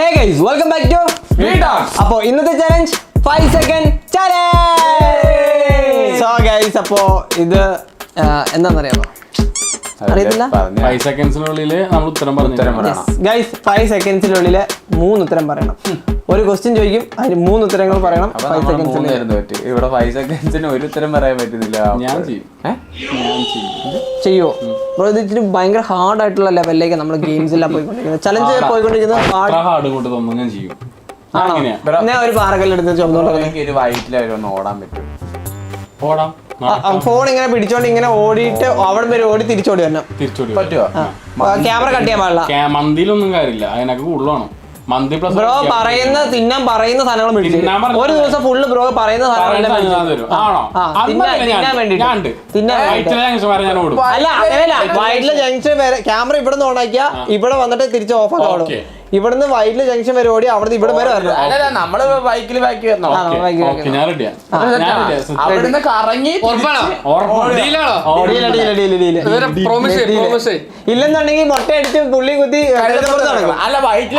Hey guys, welcome back to Speed Talks. അപ്പോൾ ഇന്നത്തെ challenge 5 second challenge. So guys അപ്പോൾ ഇത് എന്താണെന്നറിയാമോ? അറിയത്തില്ല. 5 സെക്കൻഡ്സിനുള്ളിൽ നമ്മൾ ഉത്തരം പറയണം. ഗൈസ് 5 സെക്കൻഡ്സിനുള്ളിൽ 3 ഉത്തരം പറയണം. ഒരു ക്വസ്റ്റ്യൻ ചോദിക്കും, അതിന് 3 ഉത്തരങ്ങൾ പറയണം. 5 സെക്കൻഡ്സിൽ ഇവിടെ 5 സെക്കൻഡ്സിന് ഒരു ഉത്തരം പറയാൻ പറ്റുന്നില്ല. ഞാൻ ചെയ്യും. ചെയ്യുമോ ബ്രോ? ഇത് ഇച്ചിരി ഭയങ്കര ഹാർഡ് ആയിട്ടുള്ള ലെവലിലേക്ക് നമ്മൾ ഗെയിംസ് എല്ലാം പോയിക്കൊണ്ടിരിക്കുന്നത്. ചലഞ്ച് പോയിക്കൊണ്ടിരിക്കുന്നത് ഹാർഡ് കൊണ്ട് തോന്നുന്നു. ഞാൻ ചെയ്യും. ഞാൻ ഒരു പാറകല്ലെടുത്ത് ചുമന്നുകൊണ്ട് എനിക്ക് ഒരു വൈറ്റിലായിരുന്നു ഓടാൻ പറ്റും. ഓടാം. ഫോൺ ഇങ്ങനെ പിടിച്ചോണ്ട് ഇങ്ങനെ ഓടിയിട്ട് അവിടെ വരെ ഓടി തിരിച്ചോടി വരണം. തിരിച്ചോടി പറ്റുമോ? ക്യാമറ കട്ട് ചെയ്യാൻ പാടില്ല. മന്തിയിലൊന്നും കാര്യമില്ല, അതിനൊക്കെ കൂടുതലാണ്. മന്തി പ്ലസ് ബ്രോ തിന്നാൻ പറയുന്ന സാധനങ്ങൾ മേടിച്ചു ഒരു ദിവസം ഫുള്ള് ബ്രോ പറയുന്ന സാധനങ്ങൾ അല്ല അങ്ങനെയല്ല. വൈറ്റിലെ ജംഗ്ഷൻ വരെ ക്യാമറ ഇവിടെ നിന്ന് ഓണാക്കിയാ ഇവിടെ വന്നിട്ട് തിരിച്ച് ഓഫ് ആക്കാവുള്ളൂ. ഇവിടുന്ന് വൈറ്റിലെ ജംഗ്ഷൻ വരെ ഓടി അവിടെ ഇവിടെ വരെ വരണം. നമ്മള് ബൈക്കിൽ ബാക്കി വരണോ? അവിടുന്ന് കറങ്ങി ഇല്ലെന്നുണ്ടെങ്കിൽ മുട്ട അടിച്ച് പുള്ളി കുത്തി അല്ല വൈറ്റിൽ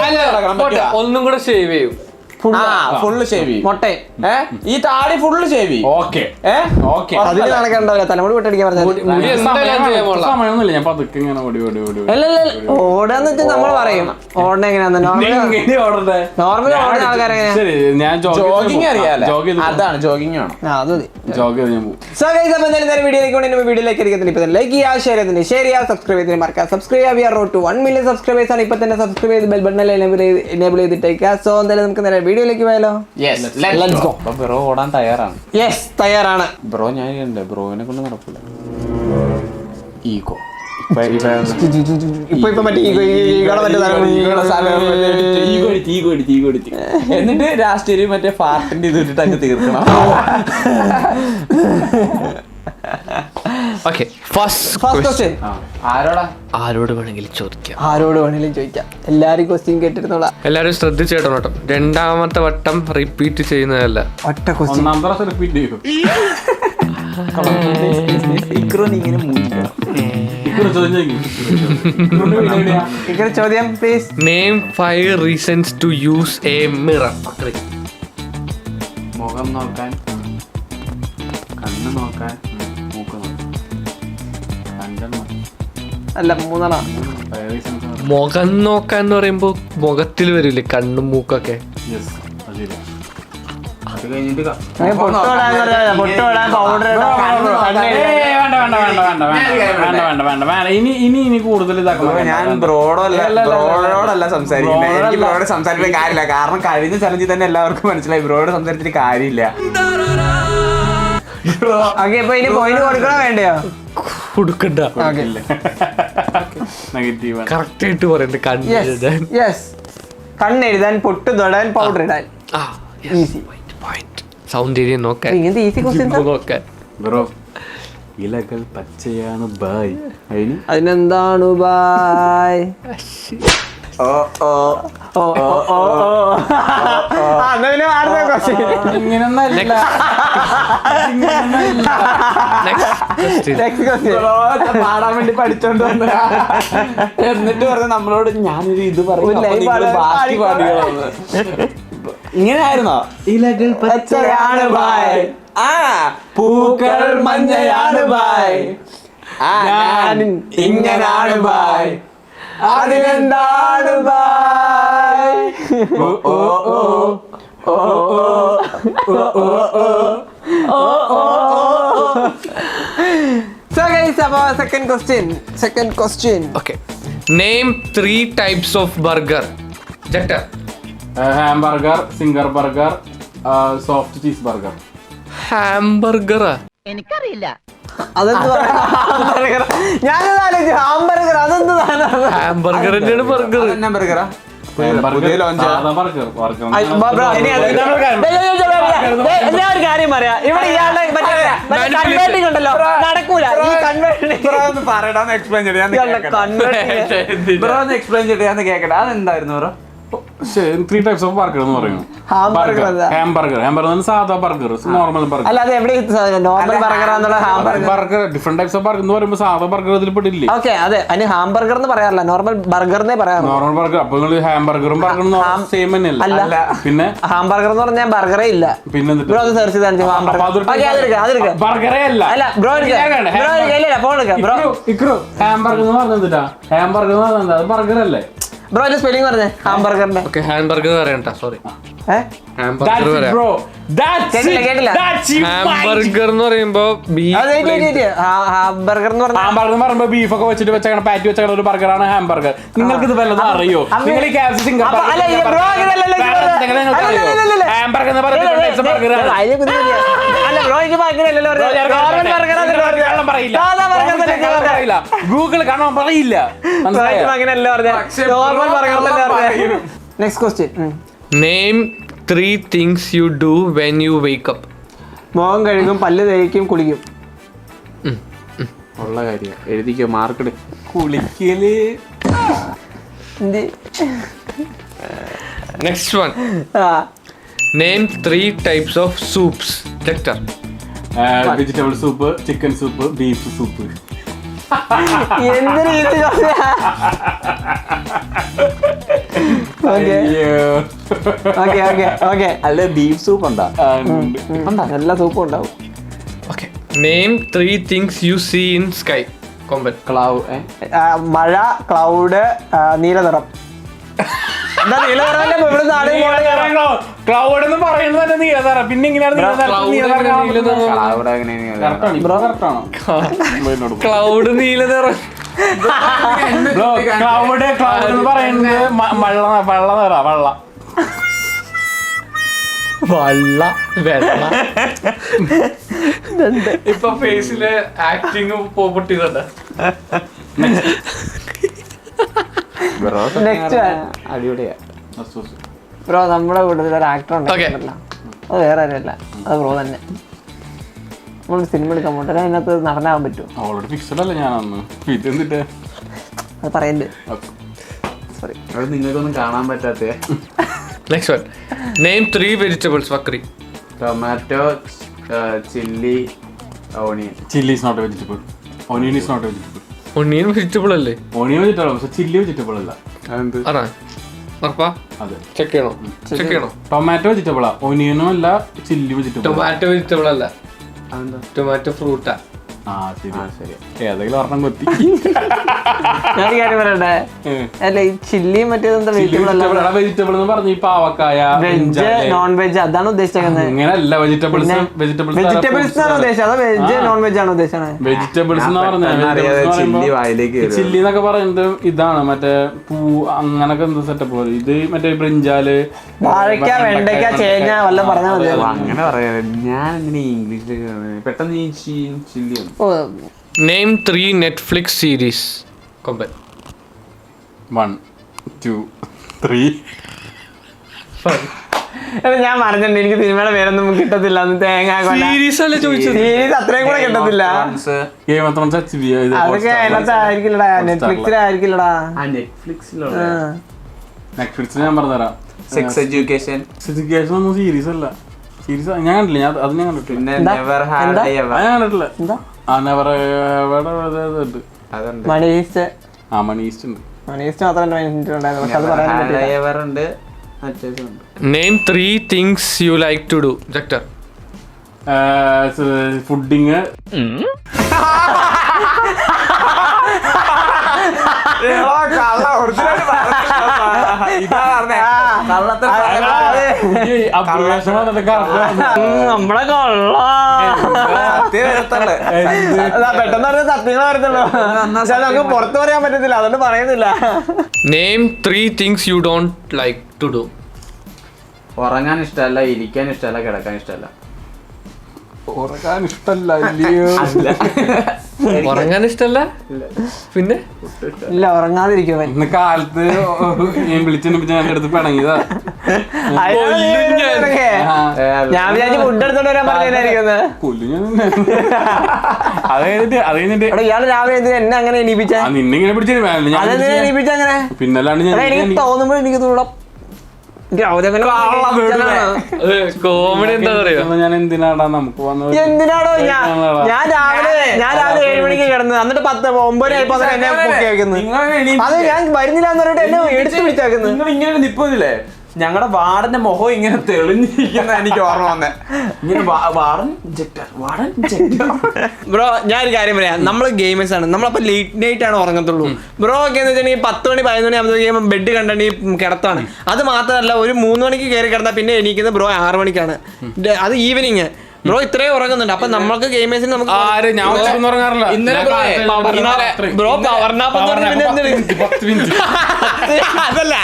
ഒന്നും കൂടെ സേവ് ചെയ്യും. ഫുള്ള് ഷേവ് ചെയ്യും. മുട്ടേ ഈ താടി ഫുള്ള് ഷേവ് ചെയ്യും. അതിന് നടക്കണ്ടാവില്ല. തലമുടി പൊട്ടടിക്കാൻ പറഞ്ഞാൽ ഓടാന്ന് വെച്ചാൽ നമ്മൾ പറയും ഓടണ എങ്ങനെയാന്ന്. നോർമലി ഓടുന്ന ആൾക്കാരെങ്ങനെയാ ജോഗിങ് അറിയാലോ, അതാണ് ജോഗിങ് ആണ്. വീഡിയോയിലേക്ക് ഇപ്പൊ ലൈക്ക് ചെയ്യുക, ഷെയർ ചെയ്യുക, സബ്സ്ക്രൈബ് ചെയ്ത് മറക്കുക. സബ്സ്ക്രൈബ് ചെയ്യുക. റോഡ് ടു 1 million സബ്സ്ക്രൈബേഴ്സ് ആണ്. ഇപ്പൊ തന്നെ സബ്സ്ക്രൈബ് ചെയ്ത് ബെൽ ബട്ടൺ എനേബിൾ ചെയ്തിട്ടേക്കുക. സോ എന്തായാലും നമുക്ക് നേരെ വീഡിയോയിലേക്ക് പോയാലോ? ബ്രോ ഓടാൻ തയ്യാറാണ്? യെസ്, തയ്യാറാണ് ബ്രോ. ഞാൻ ബ്രോവിനെ കൊണ്ട് നടക്കില്ല. ഈഗോ എന്നിട്ട് രാഷ്ട്രീയ മറ്റേ പാർട്ടിന്റെ ഇത് ഇട്ടിട്ട് അങ്ങ് തീർക്കണം. ആരോട് വേണമെങ്കിലും ചോദിക്കാം. എല്ലാരും ക്വസ്റ്റ്യൻ കേട്ടിരുന്നോളാം. എല്ലാരും ശ്രദ്ധിച്ചേട്ടോ കേട്ടോ. രണ്ടാമത്തെ വട്ടം റിപ്പീറ്റ് ചെയ്യുന്നതല്ല, ഒറ്റ ക്വസ്റ്റ്യൻ. റിപ്പീറ്റ് ചെയ്യും. ചോദ്യം please. Name 5 reasons to use a mirror. മുഖം നോക്കാൻ, കണ്ണ് നോക്കാൻ, മൂക്ക് നോക്കാൻ. അല്ല, 3 മുഖം നോക്കാന്ന് പറയുമ്പോ മുഖത്തിൽ വരില്ലേ കണ്ണും മൂക്കൊക്കെ. അത് കഴിഞ്ഞിട്ട് ഇനി കൂടുതൽ ഞാൻ ബ്രോഡോടല്ല സംസാരിക്കുന്നത്. എനിക്ക് ബ്രോയോട് സംസാരിക്കാൻ കാര്യമില്ല. കാരണം കഴിഞ്ഞ ചലഞ്ചിൽ തന്നെ എല്ലാവർക്കും മനസ്സിലായി ബ്രോയോട് സംസാരിച്ചിട്ട് കാര്യമില്ല. ഇനി പോയിന്റ് കൊടുക്കണോ വേണ്ടയോ? കൊടുക്കണ്ട. നെഗറ്റീവ് കറക്റ്റ് ആയിട്ട് പറയണ്ട. കണ്ണെഴുതാൻ, പൊട്ട് തൊടാൻ, പൗഡർ ഇടാൻ. സൗന്ദര്യം നോക്കാൻ, ഇങ്ങനത്തെ ഈസി ക്വസ്റ്റ്യൻസ് നോക്കാൻ. ബ്രോ ഇലകൾ പച്ചയാണ് ബായ്. അതിനെന്താണ് ബായ്? പാടാൻ വേണ്ടി പഠിച്ചോണ്ട് വന്ന എന്നിട്ട് പറഞ്ഞ നമ്മളോട് ഞാനൊരു ഇത് പറയും ഇങ്ങനെ ആയിരുന്നോ? ഇലകൾ പച്ചയാണ് ബായ്, പൂക്കൾ മഞ്ഞയാണ് ബായ്, ഞാൻ ഇങ്ങനാണ് ബായ്, അതിനെന്താണ് ബായ്? Second question. Okay. Name 3 types of burger. Jactor. Hamburger, Zinger burger, soft cheese burger. Hamburger എനിക്കറിയില്ല. ഹാംബർഗർ തന്നെയാണ് ബർഗർ. ബർഗറാ ഒരു കാര്യം പറയാ, ഇവിടെ ഇയാളുടെ കൺവേർട്ടിംഗ് ഉണ്ടല്ലോ, നടക്കൂല. ഈ എക്സ്പ്ലെയിൻ ചെയ്യട്ടെ, അതെന്തായിരുന്നു bro? Three types of burger എന്ന് പറയുന്നു. Hamburger എന്താ? ഹാംബർഗർ സാധാ ബർഗർ, നോർമൽ ബർഗർ. അല്ല അത് എവിടെ നോർമൽ ബർഗർ ആണെന്നുള്ള hamburger. Burger different types of burger എന്ന് പറയുമ്പോൾ സാധാ ബർഗർ ഇതിൽ പെട്ടില്ലേ? ഓക്കെ അതെ, അതിന് ഹാംബർഗർ എന്ന് പറയാറില്ല, നോർമൽ ബർഗറിനെ പറയാറുള്ളൂ. Normal burger. അപ്പൊ നിങ്ങൾ ഹാംബർഗറും ബർഗറും സെയിം തന്നെയല്ല? അല്ല. പിന്നെ ഹാംബർഗർ എന്ന് പറഞ്ഞാൽ ബർഗറേ ഇല്ല. പിന്നെ ബ്രോ അത് സെർച്ച് ചെയ്താൽ ബർഗറേ അല്ല. അല്ല ബ്രോ ബ്രോ ഹാംബർഗർ എന്ന് പറഞ്ഞാ ഹാംബർഗർ എന്ന് പറഞ്ഞാൽ അത് ബർഗർ അല്ലേ? ബ്രോ അതിന്റെ സ്പെല്ലിംഗ് പറഞ്ഞേ ഹാംബർഗറിന്റെ. ഓക്കെ ഹാംബർഗർ പറയണ്ട, sorry. That's it, bro. That's it. കേട്ടില്ല. That's it. ഹാംബർഗർ എന്ന് പറയുമ്പോ ഹാംബർഗർ എന്ന് പറഞ്ഞാൽ ഹാംബർഗർ എന്ന് പറയുമ്പോ ബീഫ് ഒക്കെ വെച്ചിട്ട് വെച്ചാൽ പാറ്റി വെച്ചാൽ ഒരു ബർഗറാണ് ഹാംബർഗർ. നിങ്ങൾക്ക് ഇത് വല്ലതും അറിയോ? നിങ്ങൾ ഈ KFC സിംഗർ ഹാംബർഗർ എന്ന് പറയുന്നത് ബർഗറാണ്. അല്ല ബ്രോ എനിക്ക് അങ്ങനെയല്ലല്ലോ പറയില്ല, ഗൂഗിൾ കാണാൻ പറയില്ല. അങ്ങനെയല്ല പറഞ്ഞ normal burger. Next question. Name 3 things you do when you wake up. മുഖം കഴുകും, പല്ല് തേക്കും, കുളിക്കും. ഉള്ള കാര്യം എഴുതിക്കോ, മാർക്കെടു. കുളിക്കല്. Next one. Name 3 types of soups. Doctor. Vegetable soup, chicken soup, beef soup. എന്ത് രീതി അല്ല ബീഫ് സൂപ്പ് ഉണ്ടാ? എല്ലാ സൂപ്പും ഉണ്ടാവും. Okay. Name 3 things you see in sky. Combat. മഴ, ക്ലൗഡ്, നീലനിറം. ക്ലൗഡ് എന്ന് പറയുന്നത് തന്നെ നീലനിറം. പിന്നെ ഇങ്ങനെയാണ് ക്ലൗഡ് നീലനിറം. ക്ലൗഡ് എന്ന് പറയുന്നത് വെള്ള. ഇപ്പൊ ഫേസില് ആക്ടിങ് പൊട്ടിയതുണ്ട്. അടിപൊളിയാ ബ്രോ. നമ്മുടെ കൂട്ടത്തിൽ ഒരു ആക്ടർ ഉണ്ടല്ലോ, അത് വേറെ ആരുമല്ല, അത് ബ്രോ തന്നെ. നമ്മൾ സിനിമ എടുക്കാൻ പോട്ടെ, അതിനകത്ത് നടനാവാൻ പറ്റുമോ? ഓൾറെഡി ഫിക്സഡ് അല്ല ഞാനന്ന്. ഇതെന്നിട്ട് അത് പറയണ്ട്. സോറി, അവിടെ നിങ്ങൾക്കൊന്നും കാണാൻ പറ്റാത്ത. Next one. Name 3 vegetables. Vakri. Tomato, chilli, onion. Chilli is not a vegetable. Onion is not a vegetable. Onion vegetable അല്ലേ? ഓണിയൻ വെജിറ്റബിൾ, പക്ഷെ ചില്ലി വെജിറ്റബിൾ അല്ല. ആണോ? ഉറപ്പാ? അതെ. ചെക്ക് ചെയ്യണോ? ടൊമാറ്റോ വെജിറ്റബിളാ, ഒനിയനും അല്ല, ചില്ലി വെജിറ്റബിൾ. ടൊമാറ്റോ വെജിറ്റബിൾ അല്ല, ടൊമാറ്റോ ഫ്രൂട്ടാ. ശരി. ഏതെങ്കിലും ഒരെണ്ണം കൊത്തി. ഞാൻ കാര്യം പറയണ്ടേ? അല്ല ഈ ചില്ലിയും മറ്റേതെന്താ വെജിറ്റബിൾ അല്ല? വെജിറ്റബിൾ എന്ന് പറഞ്ഞ പാവക്കായ, വെജ്, നോൺ വെജ് അതാണ് ഉദ്ദേശിച്ചത്. ഇങ്ങനെയല്ല വെജിറ്റബിൾസ്. വെജിറ്റബിൾസ് ആണ് ഉദ്ദേശിച്ചത്, അതോ വെജ് നോൺ വെജ് ആണ് ഉദ്ദേശിച്ചത്? വെജിറ്റബിൾസ് എന്ന് പറഞ്ഞാൽ ചില്ലി എന്നൊക്കെ പറയുന്നത് ഇതാണ്, മറ്റേ പൂ അങ്ങനൊക്കെ എന്ത് സെറ്റപ്പ് പോലെ. ഇത് മറ്റേ ബ്രിഞ്ചാല്, വാഴയ്ക്ക, വെണ്ടയ്ക്ക, ചേന വല്ലതും പറഞ്ഞാൽ മതി. അങ്ങനെ പറയാ. ഞാൻ എന്തിനാ ഇംഗ്ലീഷ് പെട്ടെന്ന് chilli. Name 3 Netflix series. Combat. 1 2 3 ഞാൻ പറഞ്ഞിട്ടുണ്ട് എനിക്ക് സിനിമയുടെ പേരൊന്നും കിട്ടത്തില്ല. സീരീസ് അല്ലേ ചോദിച്ചത്? സീരീസ് അത്രയും കൂടെ കിട്ടത്തില്ല. അതൊക്കെ അതിനകത്ത് ആയിരിക്കില്ലടാ, നെറ്റ്ഫ്ലിക്സിലായിരിക്കില്ലടാ. നെറ്റ്ഫ്ലിക്സിൽ ഞാൻ പറഞ്ഞുതരാം. Sex education. എഡ്യൂക്കേഷൻ ഒന്നും സീരീസ് അല്ല. സീരീസ് ഞാൻ കണ്ടില്ല. അത് ഞാൻ കണ്ടിട്ടില്ല. പിന്നെ നെവർ ഹാഡ് ഐ എവർ. ഞാൻ കണ്ടിട്ടില്ല. എന്താ never money heist. Money heist ഉണ്ട്. മണി ഈസ്റ്റ് മാത്രമല്ല ഉണ്ടായിരുന്നു, പക്ഷെ അത് പറയാൻ പറ്റില്ല. Name 3 things you like to do. Doctor. ഫുഡിങ്, നമ്മളെ പെട്ടെന്ന് പറഞ്ഞ സത്യങ്ങൾ വരത്തുള്ളൂ, നമുക്ക് പുറത്ത് പറയാൻ പറ്റത്തില്ല, അതുകൊണ്ട് പറയുന്നില്ല. Name 3 things you don't like to do. ഉറങ്ങാൻ ഇഷ്ടമല്ല, ഇരിക്കാൻ ഇഷ്ടമല്ല, കിടക്കാൻ ഇഷ്ടമല്ല. ഉറങ്ങാൻ ഇഷ്ടമല്ല. ഉറങ്ങാൻ ഇഷ്ടമല്ല, പിന്നെ ഇല്ല ഉറങ്ങാതിരിക്കും. ഇന്ന് കാലത്ത് ഞാൻ വിളിച്ചെടുത്ത് ഞാൻ എടുത്ത് പിണങ്ങിയതാ. ഞാൻ വിചാരിച്ചു ഫുഡ് എടുത്തോണ്ട് വരാൻ പറഞ്ഞായിരിക്കുന്നത്. ഇയാള് രാവിലെ എന്നെ അങ്ങനെ എണീപ്പിച്ച നിന്നെ ഇങ്ങനെ പിടിച്ചിട്ട് എണീപ്പിച്ച അങ്ങനെ പിന്നല്ലാണ്ട് എനിക്ക് തോന്നുമ്പോ എനിക്ക് കോമഡി എന്താ പറയാ? ഞാൻ എന്തിനാടാ നമുക്ക് വന്നത്? എന്തിനാടോ ഞാൻ രാവിലെ 7 മണിക്ക് കിടന്നത്, എന്നിട്ട് 9 എന്നെ പൊക്കി വെക്കുന്നത്. അത് ഞാൻ വരുന്നില്ല എന്ന് പറഞ്ഞിട്ട് എന്നെ എടുത്ത് വിളിച്ചാക്കുന്നത്. നിങ്ങൾ ഇങ്ങനെ നിൽപ്പില്ലേ? ഞങ്ങളുടെ വാർഡന്റെ മുഖം ഇങ്ങനെ തെളിഞ്ഞിരിക്കുന്ന എനിക്ക് ഓർമ്മ വന്നേ. ഇങ്ങനെ ബ്രോ ഞാൻ ഒരു കാര്യം പറയാം, നമ്മള് ഗെയിമേഴ്സ് ആണ്, നമ്മളപ്പോ ലേറ്റ് നൈറ്റ് ആണ് ഉറങ്ങത്തുള്ളൂ. ബ്രോ ഒക്കെ എന്ന് വെച്ചിട്ടുണ്ടെങ്കിൽ 10 മണി 11 മണി ആകുമ്പോഴത്തേക്കും ബെഡ് കണ്ടെങ്കിൽ കിടത്താണ്. അത് മാത്രമല്ല, ഒരു 3 മണിക്ക് കയറി കിടന്നാൽ പിന്നെ എണീക്കുന്നത് ബ്രോ 6 മണിക്കാണ്. അത് ഈവനിങ്. ബ്രോ ഇത്രയും ഉറങ്ങുന്നുണ്ട്. അപ്പൊ നമ്മൾക്ക് ഗെയിമേഴ്സിന് നമുക്ക് ബ്രോ അതല്ല,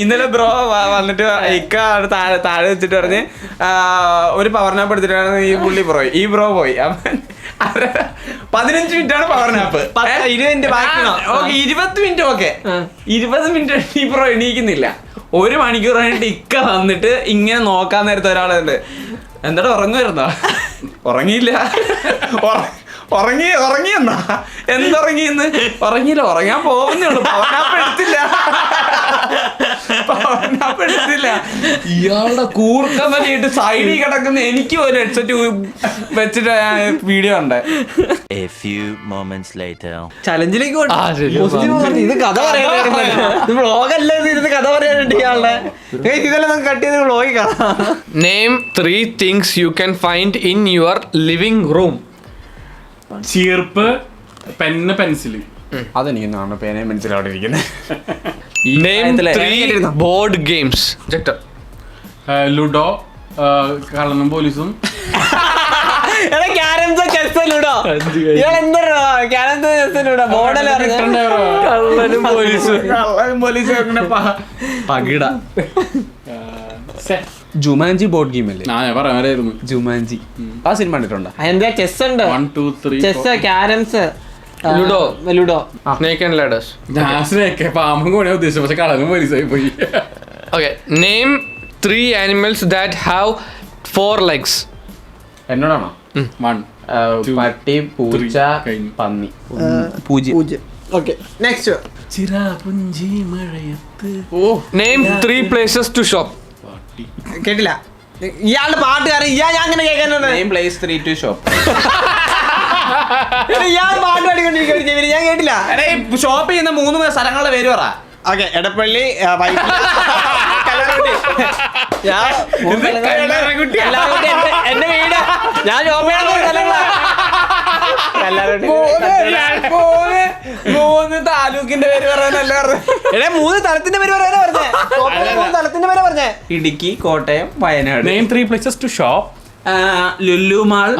ഇന്നലെ ബ്രോ വന്നിട്ട് ഇക്ക താഴെ വെച്ചിട്ട് പറഞ്ഞ് ഒരു പവർ നാപ്പ് എടുത്തിട്ടാണ് ഈ ബ്രോ പോയി. 15 മിനിറ്റാണ് പവർ നാപ്പ്, 20 മിനിറ്റ് ബാക്കി. 20 മിനിറ്റ് ഓക്കെ, 20 മിനിറ്റ് ഈ ബ്രോ എണീക്കുന്നില്ല. 1 മണിക്കൂർ കഴിഞ്ഞിട്ട് ഇക്ക വന്നിട്ട് ഇങ്ങനെ നോക്കാൻ നേരത്തെ ഒരാളുണ്ട്, എന്താടാ ഉറങ്ങുമായിരുന്നോ? ഉറങ്ങിയില്ല. ഉറങ്ങിയെന്നാ? എന്തുറങ്ങിയെന്ന്? ഉറങ്ങിയില്ല, ഉറങ്ങാൻ പോകുന്നേ ഉള്ളൂ. പവനാപ്പ് എടുത്തില്ല. ഇയാളുടെ കൂർക്കം വലിയിട്ട് സൈഡിൽ കിടക്കുന്ന എനിക്ക് ഒരു ഹെഡ്സെറ്റ് വെച്ചിട്ട് വീഡിയോ ഉണ്ട്. ചലഞ്ചിലേക്ക് ഇത് കഥ വ്ളോഗല്ല, ഇത് കഥ പറയാനുണ്ട് ഇയാളുടെ. ഇതെല്ലാം നമുക്ക് കട്ട് ചെയ്ത് വ്ളോഗിൽ കാണാം. Name 3 things you can find in your living room. ചീർപ്പ്, പെന്ന്, പെൻസില്. അതെനിക്ക് കാണുന്ന പേനയും പെൻസിലും അവിടെ ഇരിക്കുന്നത്. Name 3 board games. Jector. Ludo, കള്ളനും പോലീസും. Carroms, chess, ludo. ഇയാൾ എന്താ ക്യാരംസ്, ചെസ്, ലുഡോ ബോർഡല്ലേ കള്ളനും പോലീസും. പകിട. ജുമാൻജി ബോർഡ് ഗെയിം അല്ലേ? പറയാമായിരുന്നു. ജുമാൻജി ആ സിനിമ കണ്ടിട്ടുണ്ടോ? എന്താ ചെസ് ഉണ്ട്, 1 2 3 chess, carroms, ludo, Snake and ladders. പാമ്പും കൂടെ ഉദ്ദേശിച്ചു, പക്ഷെ കള്ളനും പോലീസായി പോയി. Okay. Name 3 animals that have 4 legs. എന്നോടാണോ? 1 പട്ടി, പൂച്ച, കഴിഞ്ഞു. പന്നി. പൂജ്യം. Okay, next. ചിറാപുഞ്ചി മഴയത്ത്. Name 3 places to shop. കേട്ടില്ല ഇയാളുടെ പാട്ടുകാരൻ. ഞാൻ അങ്ങനെ കേൾക്കാനുണ്ട്. Place 3 to shop. ഇയാൾ പാട്ട് പാടിക്കൊണ്ടിരിക്കും, ഞാൻ കേട്ടില്ല. ഷോപ്പ് ചെയ്യുന്ന 3 സ്ഥലങ്ങളുടെ പേര് പറ. ഓക്കെ, എടപ്പള്ളി, എന്റെ വീട്, ഞാൻ ഷോപ്പ് മൂന്ന് താലൂക്കിന്റെ പേര് പറയാനല്ല പറഞ്ഞേ. 3 സ്ഥലത്തിന്റെ പേര് പറയാനാ പറഞ്ഞേ. 3 സ്ഥലത്തിന്റെ പേരാ പറഞ്ഞേ. Idukki, Kottayam, Wayanad. Name 3 places to shop. Lulu mall,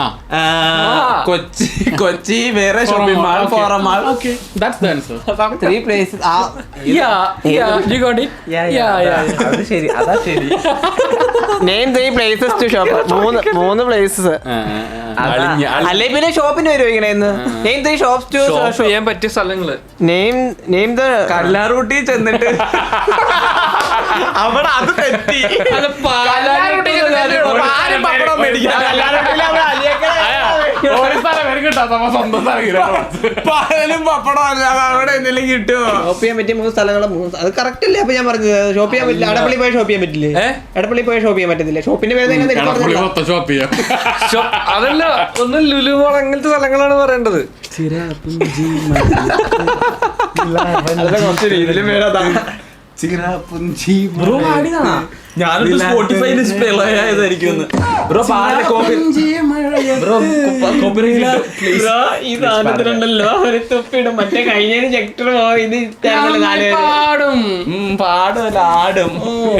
Kochi വേറെ shopping mall, forum mall. Okay, that's the answer. 3 places. Yeah, you got it. Yeah. അത് ശരി, അതാ ശരി. Name 3 places to shop. 3 places. അല്ലെ പിന്നെ ഷോപ്പിന് വരുമോ ഇങ്ങനെ? Name 3 shops to shop ചെയ്യാൻ പറ്റിയ സ്ഥലങ്ങള്. Name the കല്ലാറൂട്ടി ചെന്നിട്ട് അവിടെ അത് തെറ്റി. പാലും പപ്പടം അല്ലാതെ അവിടെ എന്തെങ്കിലും കിട്ടുമോ? ഷോപ്പ് ചെയ്യാൻ പറ്റിയ 3 സ്ഥലങ്ങൾ. അത് കറക്റ്റ് അല്ലേ? അപ്പൊ ഞാൻ പറഞ്ഞത് ഷോപ്പ് ചെയ്യാൻ പറ്റില്ല. എടപ്പള്ളി പോയി ഷോപ്പ് ചെയ്യാൻ പറ്റില്ലേ? എടപ്പള്ളി പോയി ഷോപ്പ് ചെയ്യാൻ പറ്റത്തില്ല. ഷോപ്പിന്റെ പേര് ഷോപ്പ് ചെയ്യാം. അതല്ല, ഒന്ന് ലുലു മാൾ അങ്ങനത്തെ സ്ഥലങ്ങളാണ് പറയേണ്ടത്. ഞാനൊരു സ്പോട്ടിഫൈ ഡിസ്പ്ലേ ആയതായിരിക്കും. ബ്രോ പാടില്ല, ഇതാണ്ടല്ലോ തുപ്പിടും. മറ്റേ കഴിഞ്ഞതിന് ചെക്ടർ പാടുമല്ല, ആടും.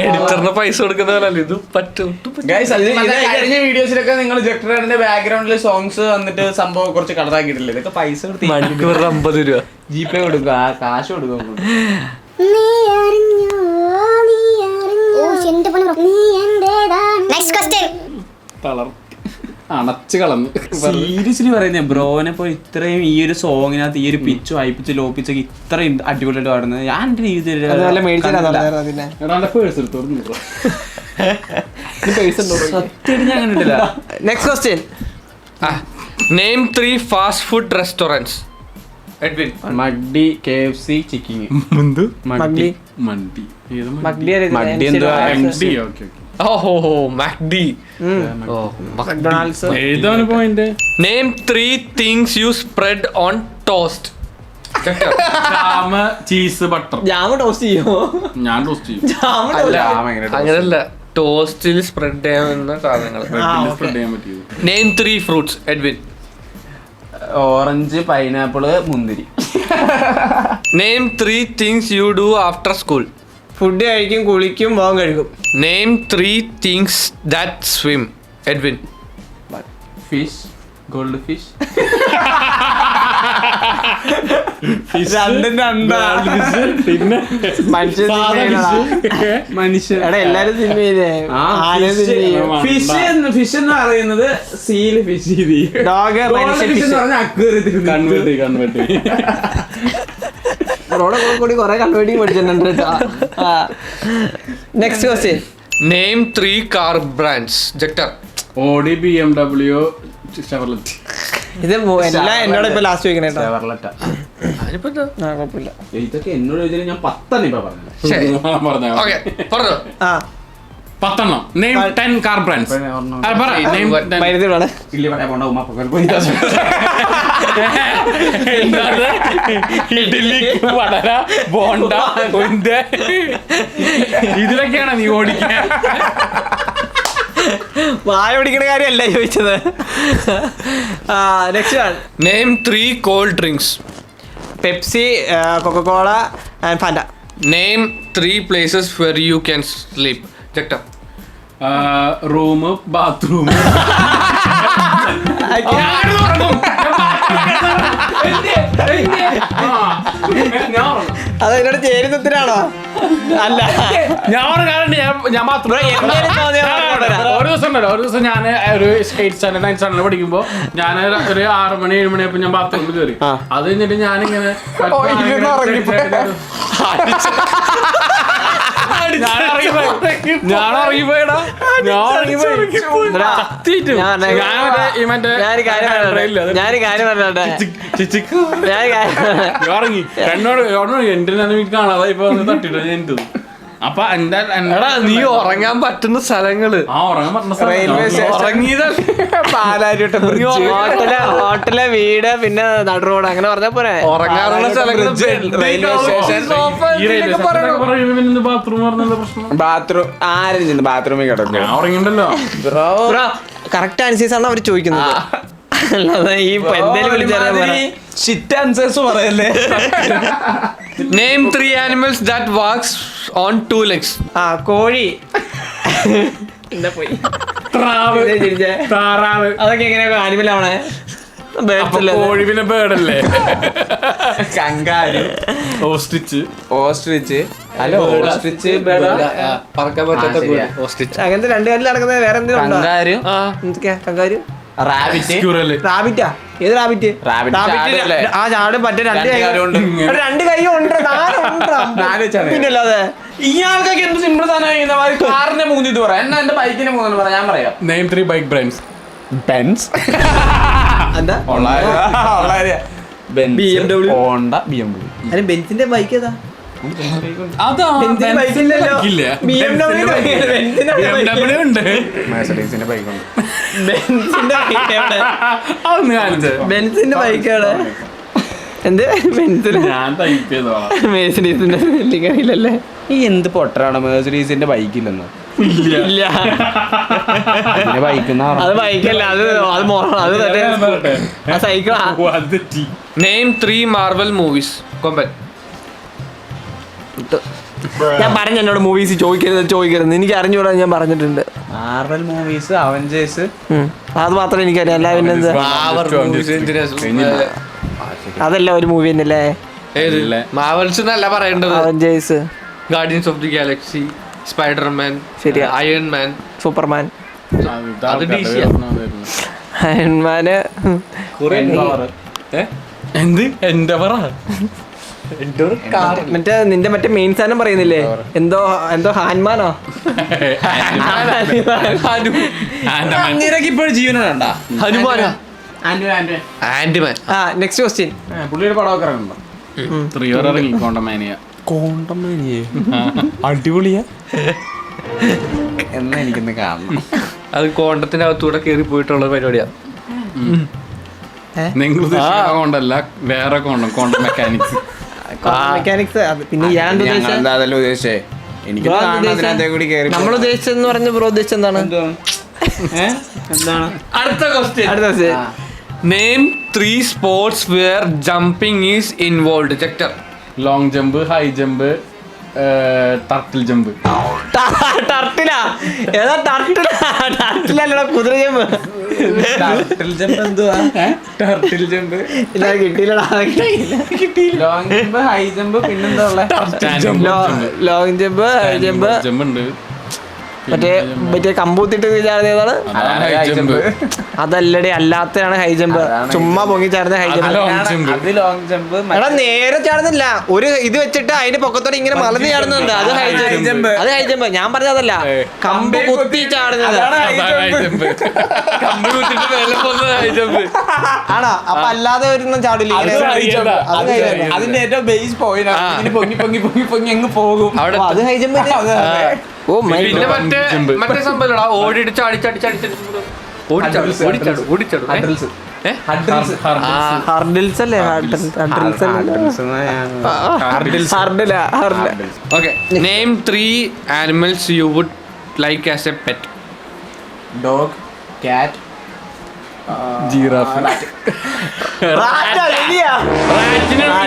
എഡിറ്ററിന് പൈസ കൊടുക്കുന്നതല്ലേ ഇത് പറ്റും. കഴിഞ്ഞ വീഡിയോസിലൊക്കെ നിങ്ങൾ ജക്ടറിന്റെ ബാക്ക്ഗ്രൗണ്ടിൽ സോങ്സ് വന്നിട്ട് സംഭവം കുറച്ച് കളറാക്കിയിട്ടില്ലേ? ഇതൊക്കെ പൈസ കൊടുത്ത് മണിക്കൂർ 50 രൂപ GPay കൊടുക്കുക, കാശ് കൊടുക്കും. അണച്ച് കളഞ്ഞു. സീരിയസ്ലി പറയുന്നേ, ബ്രോനെ പോലെ ഇത്രയും ഈ ഒരു സോങ്ങിനകത്ത് ഈ ഒരു പിച്ചും ഹൈ പിച്ച് ലോ പിച്ചൊക്കെ ഇത്രയും അടിപൊളിയായിട്ട് പാടുന്നത് ഞാൻ എന്റെ ജീവിതത്തിൽ സത്യം ഞാൻ കണ്ടിട്ടില്ല. Next question. Name 3 fast food restaurants. Edwin. McD, KFC, Chicking. മന്തി. മഗ്ഡി, മന്തി. മക്ഡി മക്ഡി എന്തുവാ? ഓഹോ മാക്ഡി. മക്ഡൊണാൾഡ്സ്. എഴുതാണ് point. Name 3 things you spread on toast. ജക്ടർ. Jam, cheese, butter. Jam toast ചെയ്യോ? ഞാൻ ടോസ്റ്റ് ചെയ്യും. ജാമ് അല്ല toast. അങ്ങനല്ല, ടോസ്റ്റിൽ സ്പ്രെഡ് ചെയ്യാവുന്ന സാധനങ്ങൾ. സ്പ്രെഡ് ചെയ്യാൻ പറ്റിയത്. Name 3 fruits. Edwin. Orange, pineapple, മുന്തിരി. Name 3 things you do after school. Food കഴിക്കും, കുളിക്കും, മുഖം കഴുകും. Name 3 things that swim. Edwin. Fish, goldfish. രണ്ടും രണ്ടാ. പിന്നെ മനുഷ്യൻ മനുഷ്യൻ. എടാ എല്ലാരും തിന്നില്ലേ? ഫിഷ് എന്ന് പറയുന്നത് സീല് ഫിഷ് ചെയ്തി. ഡോഗ് മനുഷ്യൻ കൺവേർട്ട്. കൂടി കൊറേ കണ്ടുപിടിക്കും പഠിച്ചിട്ടുണ്ട് കേട്ടോ. Next question. Name 3 car brands. ജക്ടർ. Audi, BMW, Chevrolet. ഇത് എല്ലാം എന്നോട് ഇപ്പൊ ലാസ്റ്റ് ചോദിക്കണേ കേട്ടോ. കുഴപ്പമില്ല. ഇതൊക്കെ എന്നോട് ചോദിച്ചാൽ ഞാൻ 10 ഇപ്പൊ പറഞ്ഞു. പറഞ്ഞോ. ഓക്കെ പറഞ്ഞോ. ആ 10. Name 10 car brands. മരുന്നിലാണ്. ഇല്ല പറയാൻ പോണ്ട, ഉമ്മ പോയി. ഇഡ്ഡലി, വടര, ബോണ്ട, ഉണ്ട. ഇതിലൊക്കെയാണ് നീ ഓടിക്കാൻ. വായ പിടിക്കണ കാര്യമല്ല ചോദിച്ചത്. നെക്സ്റ്റ് ആണ്. Name 3 cold drinks. Pepsi, Coca Cola and Fanta. നെയിം 3 places where you can sleep. ജക്ടർ. Room, bathroom. അത് എന്നോട് ചേരുന്നതിനാണോ? അല്ല, ഞാൻ മാത്രം ഒരു ദിവസം ഞാൻ ഒരു 8th standard 9th standard പഠിക്കുമ്പോ ഞാൻ ഒരു 6 മണി 7 മണിയപ്പോ ഞാൻ ബാത്റൂമിൽ കയറി. അത് കഴിഞ്ഞിട്ട് ഞാനിങ്ങനെ ഞാൻ ഇറങ്ങിപ്പോയടാ. ഞാനൊരു കാര്യം പറഞ്ഞോട്ടെ. ഇറങ്ങി എന്നോട് എന്റെ കാണാതെ ഇപ്പൊ തട്ടിട്ടോ ഞാൻ. അപ്പൊ നീ ഉറങ്ങാൻ പറ്റുന്ന സ്ഥലങ്ങള് ഉറങ്ങാൻ പറ്റുന്ന റെയിൽവേ ഹോട്ടല്, വീട്, പിന്നെ നടു റോഡ്, അങ്ങനെ പറഞ്ഞാ പോരെ. ഉറങ്ങാറുള്ള സ്ഥലങ്ങള് റെയിൽവേ സ്റ്റേഷൻ. ബാത്റൂം പറഞ്ഞ പ്രശ്നം. ബാത്റൂം ആരും ചെന്ന് ബാത്റൂമിൽ കിടക്കും. ഞാൻ ഉറങ്ങിണ്ടല്ലോ. കറക്റ്റ് ആൻസേഴ്സ് ആണ് അവർ ചോദിക്കുന്നത്. അല്ലാതെ ഈ എന്തേലും വിളിച്ചാൽ ഷിറ്റ് ആൻസേഴ്സ് പറയല്ലേ. Name 3 animals that walks on 2 legs. കോഴി. എന്താ പോയി താറാവ്. അതൊക്കെ എങ്ങനെയാ ആനിമൽ ആവണേ? കോഴി പിന്നെ ബേർഡല്ലേ. Kangaroo, ostrich. അല്ല ഓസ്ട്രിച്ച് പറക്കാൻ പറ്റാത്ത ostrich. അങ്ങനത്തെ 2 കാലിൽ നടക്കുന്നത് വേറെ എന്തെങ്കിലും ഉണ്ടോ? കങ്കാരു, എന്തൊക്കെയാ? Kangaroo, rabbit. റാബിറ്റാ? ഏത് റാബിറ്റ്? ആ ചാടും പറ്റേ 2 കൈ ഉണ്ട്. 2 കൈയും ഉണ്ട്. 4 പിന്നല്ലാതെ ഇയാൾക്കൊക്കെ എന്ത് സിമ്പിൾ സാധനം. കാറിന്റെ 3 ഇത് പറയാം. എന്നാ എന്റെ ബൈക്കിന്റെ 3 പറയാം. ഞാൻ പറയാം. Name 3 bike brands. ബെൻസ്, എന്താ? BMW, Honda, BMW. അതിന് ബെൻസിന്റെ ബൈക്ക് ഏതാ? അതാ ബെൻസിന്റെ ബൈക്കില്ലല്ലോ. ഉണ്ട്. മെർസിഡീസിന്റെ ബൈക്കുണ്ട്. ബെൻസിന്റെ ബൈക്കാണ്. എന്ത് ബെൻസിന്? ഞാൻ ടൈപ്പ് ചെയ്തോളാം. മെർസിഡീസിന്റെ അറിയില്ലല്ലേ. ഈ എന്ത് പൊട്ടറാണ് മെർസിഡീസിന്റെ ബൈക്കില്ലെന്ന്. ഇല്ല, ബൈക്ക് അത് ബൈക്കല്ല, അത് സൈക്കിളാ. Name 3 Marvel movies. കൊമ്പൻ. ഞാൻ പറഞ്ഞു എന്നോട് മൂവീസ് ചോദിക്കരുത്. എനിക്ക് അറിഞ്ഞൂടാ, ഞാൻ പറഞ്ഞിട്ടുണ്ട്. മാർവൽ മൂവീസ്, അവഞ്ചേഴ്സ്, അത് മാത്രമേ എനിക്കറിയാം. അല്ല പിന്നെന്താ? അതല്ല ഒരു മൂവി തന്നെയല്ലേ? മാവൽസ് എന്നല്ല പറയേണ്ടത്. Avengers, guardians of the Galaxy, Spiderman, ശരിയാ, അയൺ മാൻ, സൂപ്പർമാൻ. അത് DC. അയൺമാന് എന്ത് എന്റെ പറ. മറ്റേ നിന്റെ മറ്റേ മെയിൻ സാധനം പറയുന്നില്ലേ? എന്തോ ഹാൻമാനോ? ഇപ്പോഴും ജീവനുണ്ടാ? ഹനുമാനാ? ആൻഡ്മാൻ. Next question. പുള്ളിയുടെ പടമൊക്കെ ഇറങ്ങുന്നുണ്ടോ? ഇറങ്ങി കോണ്ടമാനിയ. അടിപൊളിയാ എന്നാ എനിക്കൊന്ന് കാണണം. അത് കോണ്ടത്തിന്റെ അകത്തൂടെ കയറി പോയിട്ടുള്ള പരിപാടിയാ. നിങ്ങൾ ഉദ്ദേശിക്കുന്ന കൊണ്ടല്ല, വേറെ കോണ്ട മെക്കാനിക്സ്. മെക്കാനിക്സ്. പിന്നെ ഞാൻ എന്താ അതല്ല ഉദ്ദേശിച്ചേ, എനിക്ക് കൂടി കയറി. നമ്മൾ ഉദ്ദേശിച്ചെന്ന് പറഞ്ഞ ബ്രോ ഉദ്ദേശിച്ച എന്താണ്? എന്താണ് അടുത്ത ക്വസ്റ്റ്യൻ. അടുത്ത name 3 sports where jumping is involved. ജക്ടർ. Long jump, high jump, turtle jump. ടർട്ടിലാ? ഏതാ ടർട്ടിലാ? ടർട്ടിലല്ലടാ, കുതിര ജമ്പ്. ടർട്ടിൽ ജമ്പ് എന്തുവാ? ടർട്ടിൽ ജമ്പ് ഇല്ല, കിട്ടിയില്ലടാ. ലോങ് ജമ്പ്, ഹൈ ജമ്പ്, പിന്നെന്താ ഉള്ളത്? Long jump, high jump, jump ഉണ്ട്. മറ്റേ കമ്പൂത്തിട്ട് ചാടുന്നതാണ്. അതല്ലടി, അല്ലാത്തതാണ് ഹൈ ജമ്പ്. ചുമ്മാ പൊങ്ങി ചാടുന്ന ഹൈ ജമ്പ്. അത് ലോങ് ജമ്പ്. എടാ നേരെ ചാടുന്നില്ല, ഒരു ഇത് വെച്ചിട്ട് അതിന്റെ പൊക്കത്തോടെ ഇങ്ങനെ മലന്ന് ചാടുന്നുണ്ട്. അത് ഹൈ ജമ്പ്. അത് ഹൈ ജമ്പ്. ഞാൻ പറഞ്ഞതല്ല, കമ്പ് കുത്തി ചാടുന്നത്. ആണോ? അപ്പൊ അല്ലാതെ വരുന്ന ചാടില്ല. അതിന്റെ ഏറ്റവും ബേസ് പോയിന്റ് പൊങ്ങി പൊങ്ങി പൊങ്ങി പൊങ്ങി അങ്ങ് പോകും. അത് ഹൈ ജമ്പ്. Oh my. പിന്നെ മറ്റേ സംഭവം ഓടിയിട്ട് ഹർഡിൽസ് അല്ലേ? Okay. Name 3 animals you would like as a pet. Dog, കാറ്റ്, ജിറാഫ്.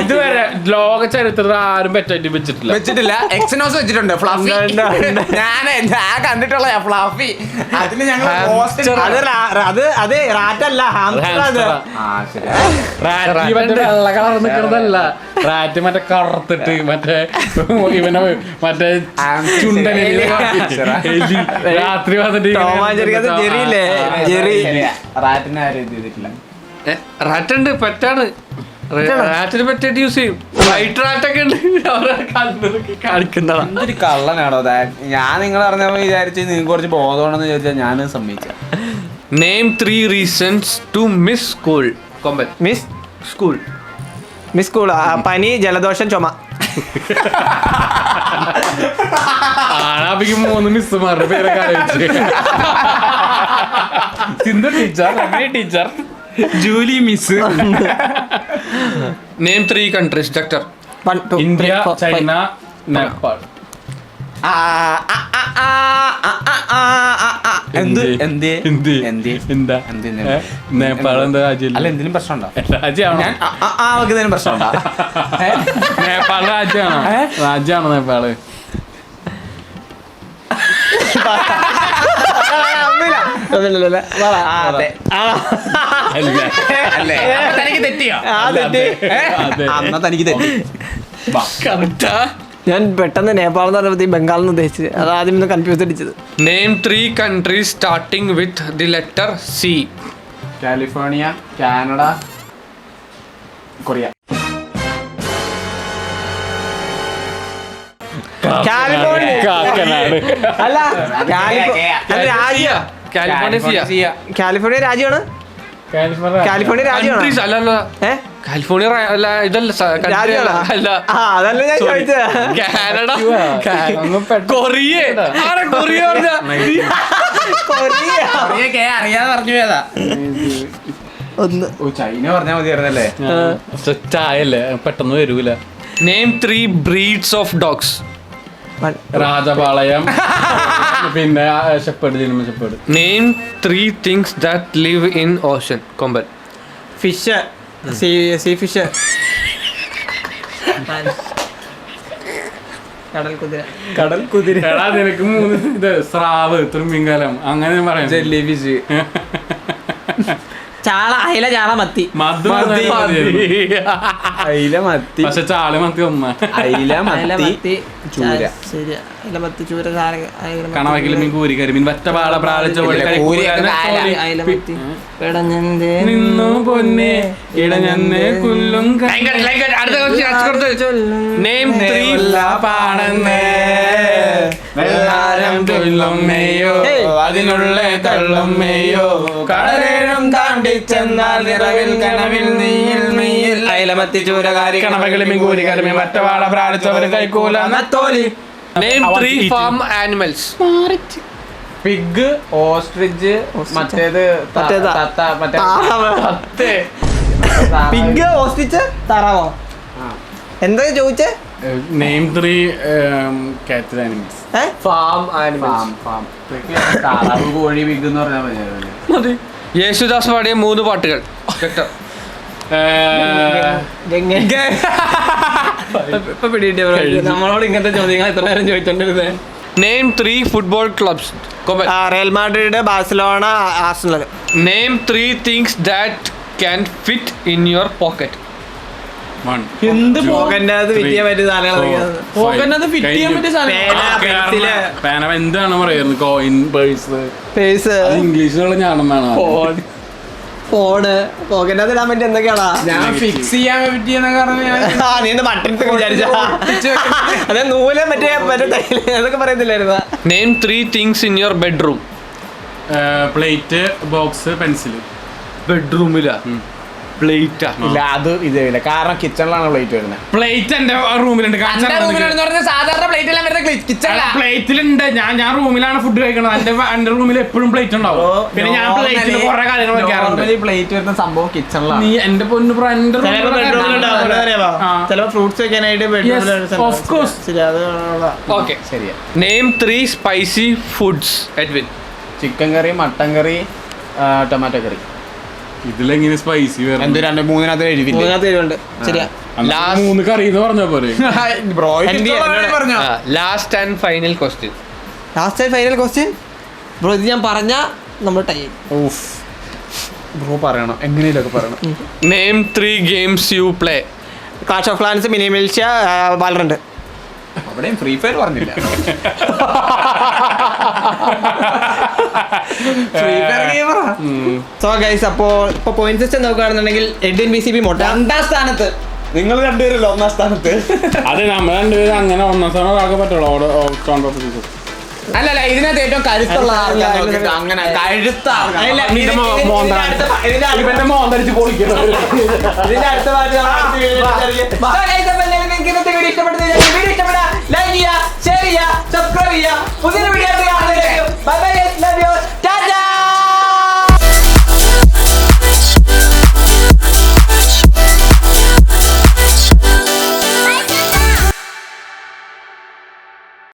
ഇതുവരെ ലോക ചരിത്രത്തിൽ ആരും പറ്റായിട്ട് വെച്ചിട്ടില്ല. എക്സിനോസ് വെച്ചിട്ടുണ്ട്. ഫ്ലഫി ഞാൻ കണ്ടിട്ടുള്ള ഫ്ലഫി. അതിന് ഞങ്ങൾ അത് റാറ്റല്ല, ഹാംസ്റ്റർ. വെള്ള കളർ നിൽക്കുന്നതല്ല. റാറ്റ് മറ്റേ കറുത്തിട്ട് മറ്റേ ഇവനെ മറ്റേ ചുണ്ടനെ രാത്രി വന്നിട്ട് ജെറിയില്ലേ? ജെറി. റാറ്റിനെ ആരും ഇത് ചെയ്തിട്ടില്ല. റാറ്റ് ഉണ്ട്, പെറ്റാണ്. റാറ്റിന് പെറ്റായിട്ട് യൂസ് ചെയ്യും. വൈറ്റ് റാറ്റൊക്കെ ഉണ്ട്. കാണിക്കുന്നതാണ്. എന്തൊരു കള്ളനാണോ ഞാൻ നിങ്ങൾ പറഞ്ഞപ്പോ വിചാരിച്ച് നിങ്ങൾക്ക് കുറച്ച് ബോധമാണെന്ന് ചോദിച്ചാൽ ഞാൻ സമ്മതിച്ച. Name 3 reasons to miss school. കൊമ്പൻ. Miss school. Miss school. പനി, ജലദോഷം, ചുമ. ആണാപ്പിക്ക് 3 മിസ്സുമാരുടെ പേരൊക്കെ ആലോചിച്ച്. Sindhu teacher, Ramani teacher, Julie miss. Name 3 countries. Doctor. India, China, Nepal. Nepal എന്താ രാജ്യം? അല്ല എന്തിനും പ്രശ്നമുണ്ടോ? രാജ്യമാണോ? പ്രശ്നമുണ്ടോ? നേപ്പാൾ രാജ്യമാണോ? രാജ്യമാണോ നേപ്പാള്? തനിക്ക് തെറ്റിയോ? അന്നാ തനിക്ക് തെറ്റി. ഞാൻ പെട്ടെന്ന് നേപ്പാൾ എന്ന് പറഞ്ഞപ്പോ ബംഗാളിൽ നിന്ന് ഉദ്ദേശിച്ചത്. അത് ആദ്യം കൺഫ്യൂസ് അടിച്ചത്. Name 3 countries starting with the letter C. California, Canada, Korea. അല്ല, കാലിഫോർണിയ രാജ്യമാണ്. കാലിഫോർണിയ രാജ്യമാണ്. അല്ല കാലിഫോർണിയ അല്ല, ഇതല്ല അല്ല. അതല്ല ഞാൻ ചോദിച്ചത്. Canada, Korea. കൊറിയ അറിയാതെ പറഞ്ഞു പോയതാ. ഒന്ന് ചൈന പറഞ്ഞാൽ മതിയായിരുന്നല്ലേ? ചായല്ലേ, പെട്ടെന്ന് വരൂല. Name 3 breeds of dogs. Rajapalayam, പിന്നെ shepherd, German shepherd. Name 3 things that live in ocean. കൊമ്പൻ. ഫിഷ്, സീ ഫിഷ്, കടൽ കുതിര. എടാ നിനക്ക് 3 ഇത് സ്രാവ്, തുമ്പിങ്കലം, അങ്ങനെ പറയാം. ജെല്ലി ഫിഷ്, ചാള, അയില, ചാള, മത്തി. അയില, മത്തി. പക്ഷെ ചാള മത്തി ഒന്ന. അയില, മത്തി, ചൂര. ശരി, അയില, മത്തി, ചൂര, കണവക്കിൽ മീൻ, കൂരി, കരിമീൻ, വറ്റപാള, പ്രാളിച്ച നിന്നു പൊന്നെ ഇടഞ്ഞെ കുല്ലും. അടുത്ത നെയിം 3 പാടന്നേ വെള്ളാരം തുള്ളും മെയ്യോ അതിനുള്ള തള്ളും മെയ്യോ കടലേഴും താണ്ടി ചെന്നാൽ നിറവിൽ കനവിൽ നീയിൽ മെയ്യിൽ അയലമത്തി ചൂരകാരി കണവകളി മികൂരി കരമി മറ്റവാട പ്രാണിച്ചവര് കൈക്കൂല നത്തോലി. Name 3 farm animals. Pig, ostrich, മറ്റേത് മറ്റേതാ? തത്ത, മറ്റേ തത്തേ. Pig, ostrich, താറാവോ? എന്താ ചോദിച്ചേ? Name 3 cattle animals. Farm farm. താറാവ്, കോഴി, പിഗ് എന്ന് പറഞ്ഞാൽ മതി. യേശുദാസ് പാടിയ 3 പാട്ടുകൾ. Vector. ഇപ്പൊ പിടികിട്ടിയ നമ്മളോട് ഇങ്ങനത്തെ ചോദ്യങ്ങൾ എത്ര നേരം ചോദിച്ചോണ്ടിരുന്നേ. Name 3 football clubs. Comment. Real Madrid, Barcelona, Arsenal. Name 3 things that can fit in your pocket. 1. എന്ത് പോക്കൻ്റെ അത് ഫിറ്റ് ചെയ്യാൻ പറ്റിയ സാധനങ്ങൾ പോക്കറ്റിനകത്ത് fit ചെയ്യാൻ പറ്റിയ സാധനം. പേന, പെൻസില്. പേന എന്താണ് പറയുന്നത്? Coin, purse. പേഴ്സ്, ഇംഗ്ലീഷിലുള്ള ഞാനെന്നാണ്. ഫോണ്, പോക്കറ്റിനകത്ത് ഇടാൻ പറ്റിയ എന്തൊക്കെയാണാ? ഞാൻ ഫിക്സ് ചെയ്യാൻ പറ്റിയെന്ന കാരണം നീ എന്ത് ബട്ടൺസ് വിചാരിച്ച അതെ നൂല് മറ്റേ തൈല് അതൊക്കെ പറയത്തില്ലായിരുന്ന. Name 3 things in your bedroom. Plate, box, pencil. ബെഡ്റൂമിലാ പ്ലേറ്റാ. ഇല്ല, അത് ഇതേയില്ല. കാരണം കിച്ചണിലാണ് പ്ലേറ്റ് വരുന്നത്. പ്ലേറ്റ് എന്റെ റൂമിലുണ്ട്. സാധാരണ പ്ലേറ്റ് എല്ലാം വരുന്നത് കിച്ചണിലാണ്. പ്ലേറ്റിലുണ്ട്. ഞാൻ റൂമിലാണ് ഫുഡ് കഴിക്കണത്. എന്റെ റൂമിൽ എപ്പോഴും പ്ലേറ്റ് ഉണ്ടാവും. പിന്നെ ഞാൻ പ്ലേറ്റിൽ കുറെ കാര്യങ്ങൾ വെക്കാറുണ്ട്. പ്ലേറ്റ് വരുന്ന സംഭവം കിച്ചണിലാണ്. നീ എന്റെ പൊന്നു ബ്രോ, എന്റെ ചിലപ്പോ ഫ്രൂട്ട്സ് വെക്കാനായിട്ട് of course. Okay. ശരിയാ. Name 3 spicy foods. Edwin. Chicken കറി, മട്ടൻ കറി, ടൊമാറ്റോ കറി. ഇതിലെങ്ങനെ സ്പൈസി വരണം? എന്ത് 2-3 എഴുതില്ല. മൂന്നാമത്തെ പേരുണ്ട്. ശരിയാ. Last 3 കറി എന്ന് പറഞ്ഞ പോലെ. Last and final question. Last final question bro. ഇത് ഞാൻ പറഞ്ഞ നമ്മൾ ടൈം. ബ്രോ പറയണം, എങ്ങനെയൊക്കെ പറയണം. Name 3 games you play. Clash of clans, mini militia, Valorant. അവിടെയും ഫ്രീ ഫയർ പറഞ്ഞില്ല. സോ ഗൈസ്, അപ്പോ ഇപ്പൊ പോയിന്റ് സിസ്റ്റം നോക്കുകയാണെന്നുണ്ടെങ്കിൽ എഡ്വിൻ BCB മൊട്ട 2ാം സ്ഥാനത്ത്. നിങ്ങൾ രണ്ടുപേരല്ലോ 1ാം സ്ഥാനത്ത്. അതെ, നമ്മൾ രണ്ടുപേരും അങ്ങനെ 1ാം സ്ഥാനം ആക്കാൻ പറ്റുള്ളൂ. അല്ലല്ല, ഇതിനകത്ത് ഏറ്റവും കരുത്തുള്ള ആൾക്കാർ അങ്ങനെ കഴുത്ത ഇവന്റെ മോന്തടിച്ച് പൊളിക്കണം. ഇതിന്റെ അടുത്ത വീഡിയോ ഇഷ്ടപ്പെട്ട ലൈക്ക് ചെയ്യുക, ഷെയർ ചെയ്യുക, സബ്സ്ക്രൈബ് ചെയ്യുക. പുതിയൊരു വീഡിയോ